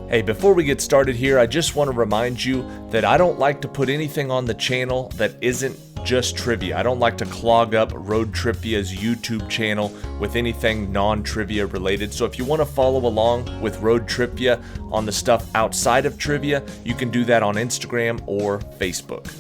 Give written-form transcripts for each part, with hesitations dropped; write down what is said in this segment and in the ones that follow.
Hey, before we get started here, I just want to remind you that I don't like to put anything on the channel that isn't just trivia. I don't like to clog up ROADTRIpVIA's YouTube channel with anything non-trivia related. So if you want to follow along with ROADTRIpVIA on the stuff outside of trivia, you can do that on Instagram or Facebook.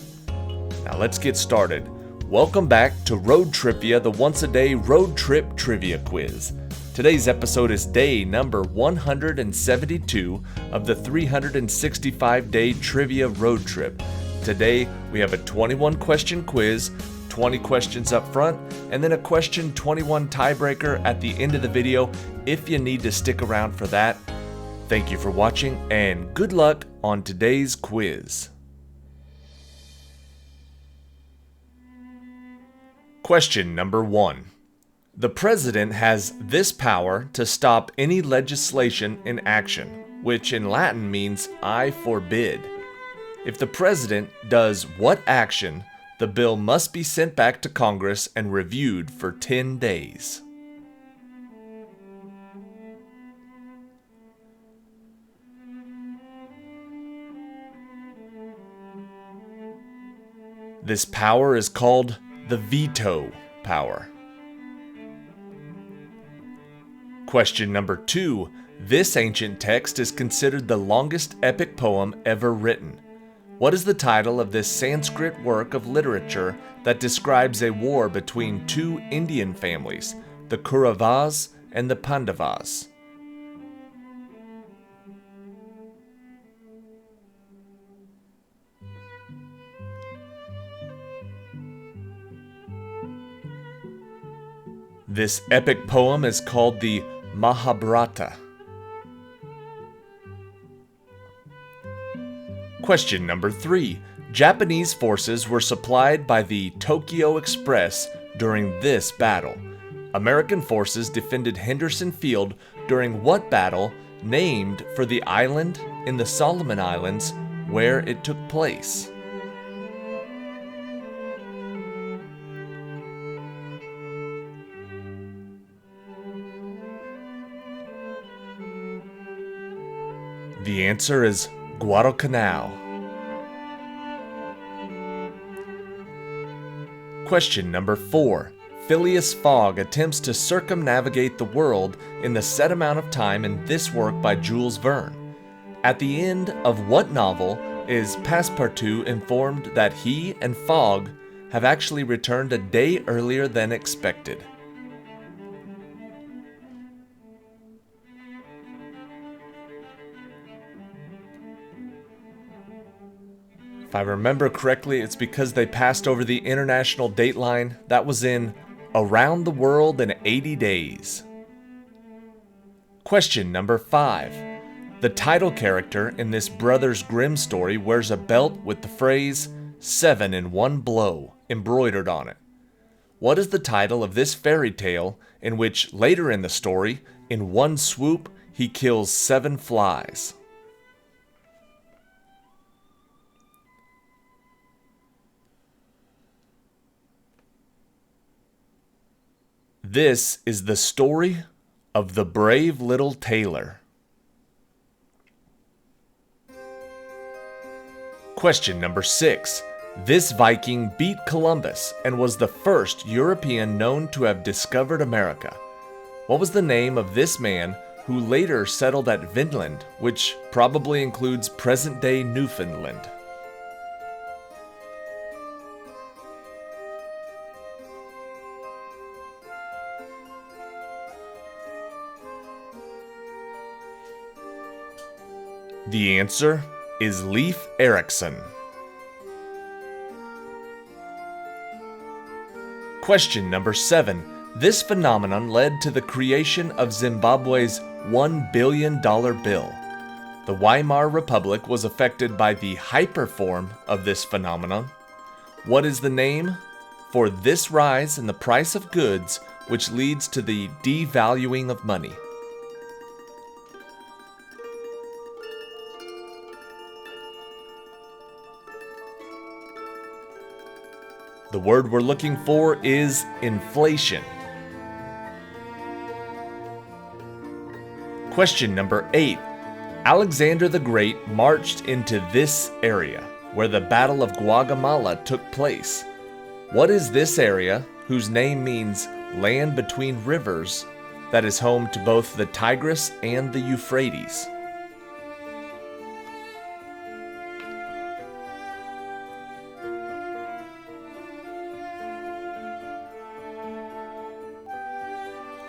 Now let's get started. Welcome back to ROADTRIpVIA, the once-a-day road trip trivia quiz. Today's episode is day number 172 of the 365-day trivia road trip. Today, we have a 21-question quiz, 20 questions up front, and then a question 21 tiebreaker at the end of the video if you need to stick around for that. Thank you for watching, and good luck on today's quiz. Question number 1. The president has this power to stop any legislation in action, which in Latin means I forbid. If the president does what action, the bill must be sent back to Congress and reviewed for 10 days. This power is called the veto power. Question number 2. This ancient text is considered the longest epic poem ever written. What is the title of this Sanskrit work of literature that describes a war between two Indian families, the Kauravas and the Pandavas? This epic poem is called the Mahabharata. Question number 3. Japanese forces were supplied by the Tokyo Express during this battle. American forces defended Henderson Field during what battle named for the island in the Solomon Islands where it took place? The answer is Guadalcanal. Question number 4. Phileas Fogg attempts to circumnavigate the world in the set amount of time in this work by Jules Verne. At the end of what novel is Passepartout informed that he and Fogg have actually returned a day earlier than expected? If I remember correctly, it's because they passed over the international date line. That was in Around the World in 80 Days. Question number 5. The title character in this Brothers Grimm story wears a belt with the phrase 7 in 1 blow embroidered on it. What is the title of this fairy tale in which later in the story, in one swoop, he kills 7 flies? This is the story of the brave little tailor. Question number 6. This Viking beat Columbus and was the first European known to have discovered America. What was the name of this man who later settled at Vinland, which probably includes present-day Newfoundland? The answer is Leif Erikson. Question number 7. This phenomenon led to the creation of Zimbabwe's $1 billion bill. The Weimar Republic was affected by the hyperform of this phenomenon. What is the name for this rise in the price of goods which leads to the devaluing of money? The word we're looking for is inflation. Question number 8. Alexander the Great marched into this area, where the Battle of Guatemala took place. What is this area, whose name means land between rivers, that is home to both the Tigris and the Euphrates?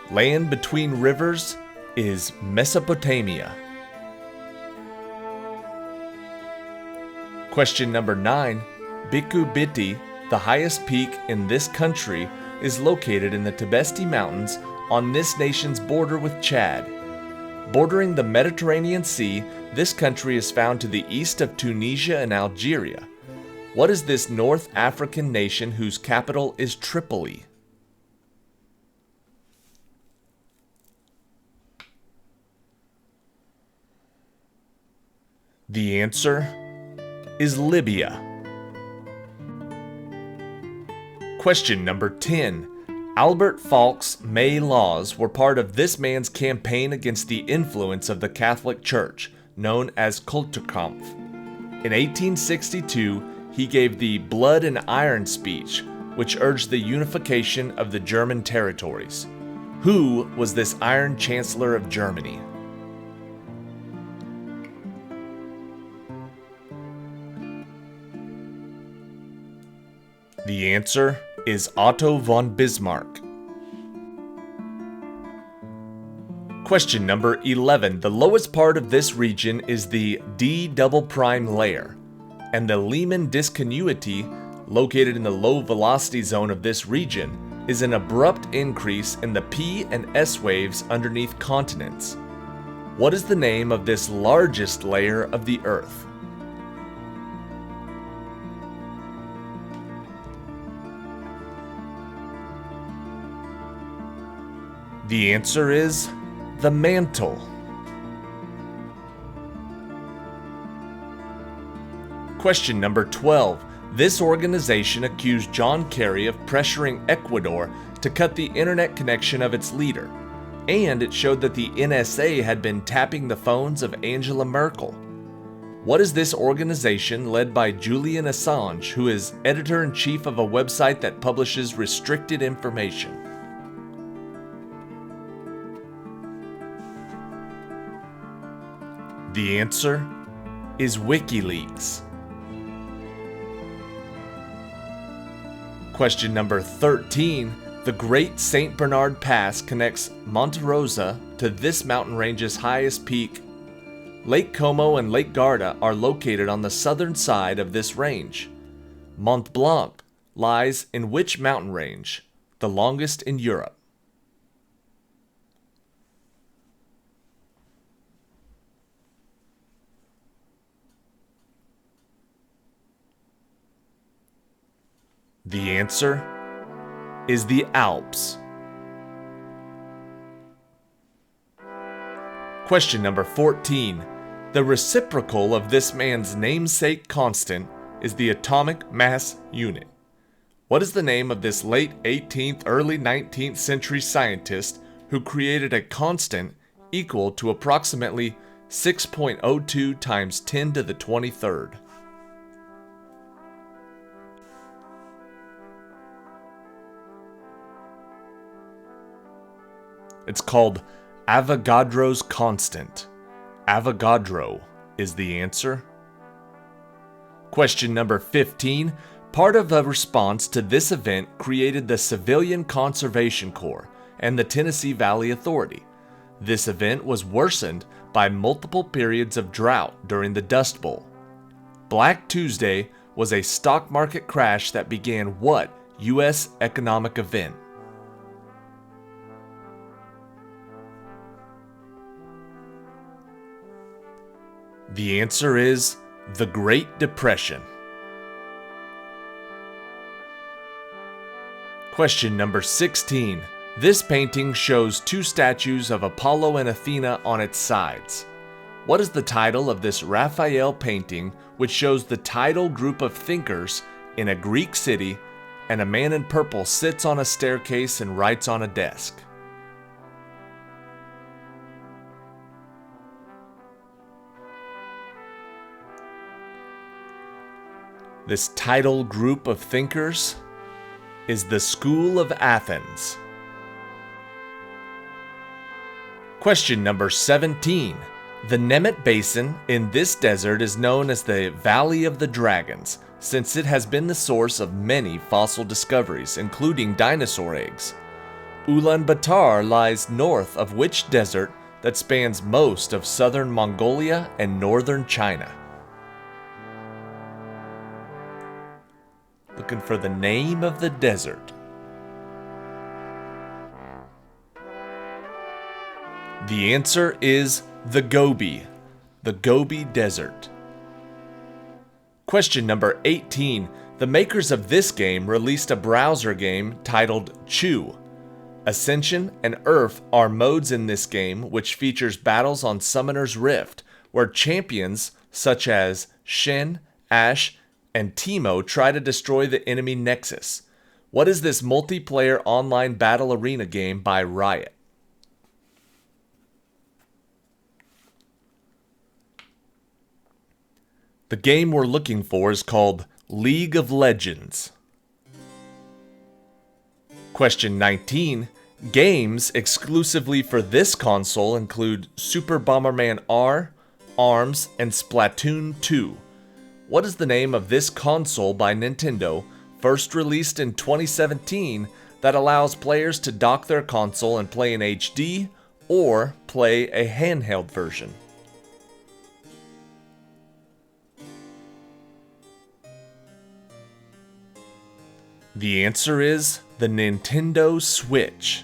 Land between rivers is Mesopotamia. Question number 9. Biku Biti, the highest peak in this country, is located in the Tibesti Mountains on this nation's border with Chad. Bordering the Mediterranean Sea, this country is found to the east of Tunisia and Algeria. What is this North African nation whose capital is Tripoli? The answer is Libya. Question number 10. Albert Falk's May laws were part of this man's campaign against the influence of the Catholic Church, known as Kulturkampf. In 1862, he gave the Blood and Iron speech, which urged the unification of the German territories. Who was this Iron Chancellor of Germany? The answer is Otto von Bismarck. Question number 11. The lowest part of this region is the D double prime layer, and the Lehman discontinuity, located in the low velocity zone of this region, is an abrupt increase in the P and S waves underneath continents. What is the name of this largest layer of the Earth? The answer is the mantle. Question number 12. This organization accused John Kerry of pressuring Ecuador to cut the internet connection of its leader, and it showed that the NSA had been tapping the phones of Angela Merkel. What is this organization led by Julian Assange, who is editor-in-chief of a website that publishes restricted information? The answer is WikiLeaks. Question number 13. The Great St. Bernard Pass connects Monte Rosa to this mountain range's highest peak. Lake Como and Lake Garda are located on the southern side of this range. Mont Blanc lies in which mountain range, the longest in Europe? The answer is the Alps. Question number 14. The reciprocal of this man's namesake constant is the atomic mass unit. What is the name of this late 18th, early 19th century scientist who created a constant equal to approximately 6.02 times 10 to the 23rd? It's called Avogadro's constant. Avogadro is the answer. Question number 15. Part of a response to this event created the Civilian Conservation Corps and the Tennessee Valley Authority. This event was worsened by multiple periods of drought during the Dust Bowl. Black Tuesday was a stock market crash that began what U.S. economic event? The answer is the Great Depression. Question number 16. This painting shows two statues of Apollo and Athena on its sides. What is the title of this Raphael painting, which shows the tidal group of thinkers in a Greek city, and a man in purple sits on a staircase and writes on a desk? This tidal group of thinkers is the School of Athens. Question number 17. The Nemet Basin in this desert is known as the Valley of the Dragons, since it has been the source of many fossil discoveries, including dinosaur eggs. Ulaanbaatar lies north of which desert that spans most of southern Mongolia and northern China? Looking for the name of the desert. The answer is the Gobi Desert. Question number 18. The makers of this game released a browser game titled Chew. Ascension and Earth are modes in this game which features battles on Summoner's Rift, where champions such as Shen, Ashe, and Teemo try to destroy the enemy Nexus. What is this multiplayer online battle arena game by Riot? The game we're looking for is called League of Legends. Question 19. Games exclusively for this console include Super Bomberman R, ARMS, and Splatoon 2. What is the name of this console by Nintendo, first released in 2017, that allows players to dock their console and play in HD or play a handheld version? The answer is the Nintendo Switch.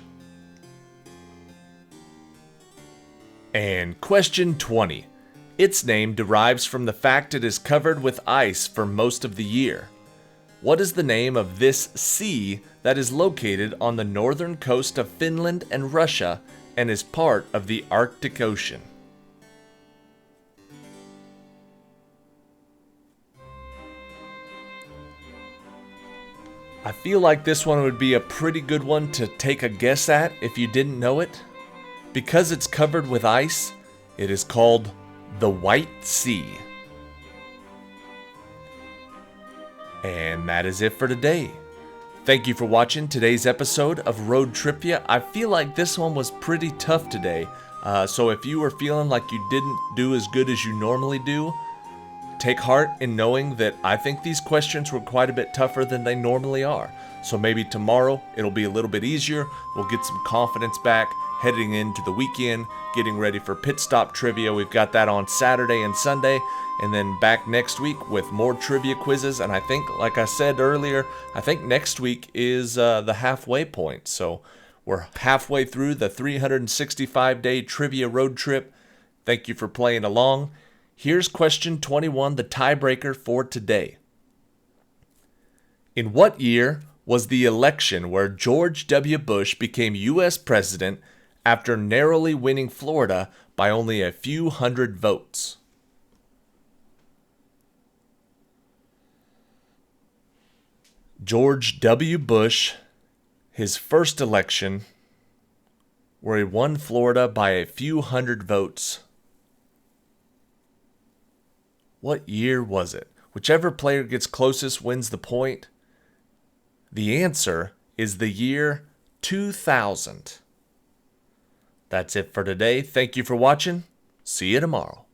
And question 20. Its name derives from the fact it is covered with ice for most of the year. What is the name of this sea that is located on the northern coast of Finland and Russia and is part of the Arctic Ocean? I feel like this one would be a pretty good one to take a guess at if you didn't know it. Because it's covered with ice, it is called the White Sea. And that is it for today. Thank you for watching today's episode of Road TRIpVIA. I feel like this one was pretty tough today. So if you were feeling like you didn't do as good as you normally do, take heart in knowing that I think these questions were quite a bit tougher than they normally are. So maybe tomorrow it'll be a little bit easier. We'll get some confidence back heading into the weekend, getting ready for Pit Stop Trivia. We've got that on Saturday and Sunday, and then back next week with more trivia quizzes. And I think, like I said earlier, I think next week is the halfway point. So we're halfway through the 365-day trivia road trip. Thank you for playing along. Here's question 21, the tiebreaker for today. In what year was the election where George W. Bush became U.S. president after narrowly winning Florida by only a few hundred votes? George W. Bush, his first election, where he won Florida by a few hundred votes. What year was it? Whichever player gets closest wins the point. The answer is the year 2000. That's it for today. Thank you for watching. See you tomorrow.